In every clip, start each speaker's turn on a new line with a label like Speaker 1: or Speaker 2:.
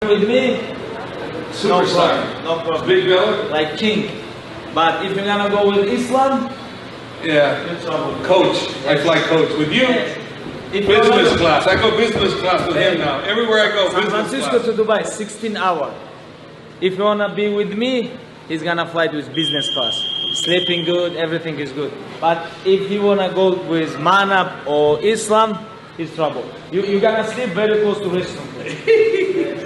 Speaker 1: With me,
Speaker 2: Superstar.
Speaker 1: no problem.
Speaker 2: Big belly?
Speaker 1: Like king. But if you're gonna go with Islam,
Speaker 2: Yeah.
Speaker 1: you're trouble.
Speaker 2: Coach. I fly coach. With you,
Speaker 1: If
Speaker 2: business class. I go business class with him now. Everywhere I go,
Speaker 1: San
Speaker 2: business
Speaker 1: Francisco
Speaker 2: class.
Speaker 1: to Dubai, 16 hours. If you wanna be with me, he's gonna fly with business class. Sleeping good, everything is good. But if he wanna go with Manab or Islam, he's trouble. You're gonna sleep very close to restaurant.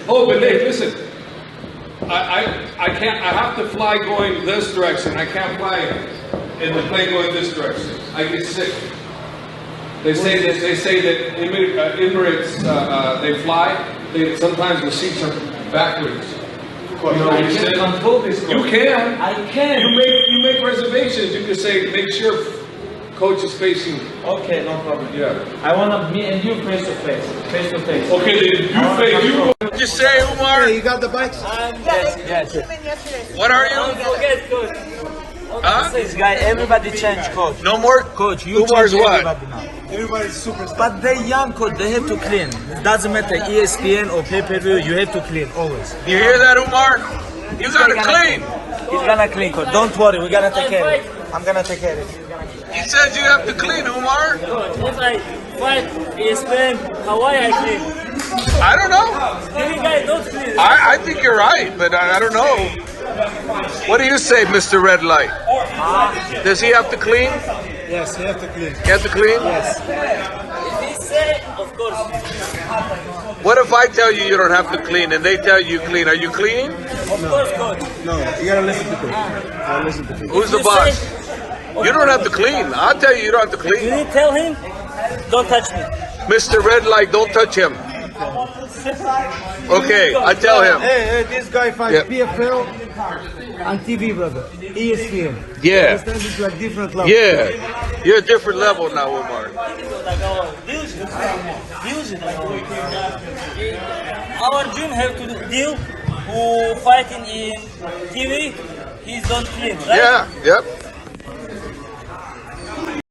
Speaker 2: Oh, but Nick, listen. I can't. I have to fly going this direction. I can't fly in the plane going this direction. I get sick. They say that Emirates they fly. Sometimes the seats are backwards. You know,
Speaker 1: I can't control this.
Speaker 2: You can.
Speaker 1: I can.
Speaker 2: You make reservations. You can say make sure coach is facing.
Speaker 1: Okay, no problem.
Speaker 2: Yeah.
Speaker 1: I wanna me and you face to face. Face to face.
Speaker 2: Okay, then you face. You. What you say, Umar?
Speaker 3: Hey, you got the bikes?
Speaker 1: Yes.
Speaker 2: What are you?
Speaker 1: Forget coach.
Speaker 2: Huh?
Speaker 1: This guy, everybody change coach.
Speaker 2: No more.
Speaker 1: Coach, you
Speaker 2: Umar's
Speaker 1: change
Speaker 2: what?
Speaker 1: everybody now.
Speaker 3: Everybody's superstar.
Speaker 1: But they young coach, they have to clean. It doesn't matter ESPN or pay-per-view, you have to clean always.
Speaker 2: You hear that, Umar? You gotta clean.
Speaker 1: He's gonna clean coach. Don't worry, we're gonna take care of it. I'm gonna take care of it.
Speaker 2: He says you have to clean, Umar.
Speaker 4: If I fight ESPN, Hawaii, I clean.
Speaker 2: I don't know.
Speaker 4: You guys don't clean.
Speaker 2: I think you're right, but I don't know. What do you say, Mr. Red Light? Does he have to clean?
Speaker 3: Yes, you have to clean.
Speaker 2: He has to clean?
Speaker 3: Yes.
Speaker 4: If he say, of course.
Speaker 2: What if I tell you you don't have to clean and they tell you clean? Are you cleaning?
Speaker 4: Of course, coach.
Speaker 3: No, you gotta listen to coach. You gotta listen to coach.
Speaker 2: Who's the
Speaker 4: You
Speaker 2: boss?
Speaker 4: say-
Speaker 2: You don't have to clean. I'll tell you you don't have to
Speaker 4: You
Speaker 2: clean.
Speaker 4: need to tell him, don't touch me.
Speaker 2: Mr. Red Light, don't touch him. Okay, I tell him.
Speaker 3: Hey, this guy fights
Speaker 2: Yeah.
Speaker 3: PFL on TV, brother. ESPN.
Speaker 2: Yeah.
Speaker 3: Understand? It's like different level.
Speaker 2: Yeah. You're a different level now, Umar.
Speaker 4: Our gym have to deal who fighting in TV, he's don't clean, right?
Speaker 2: Yeah, yep.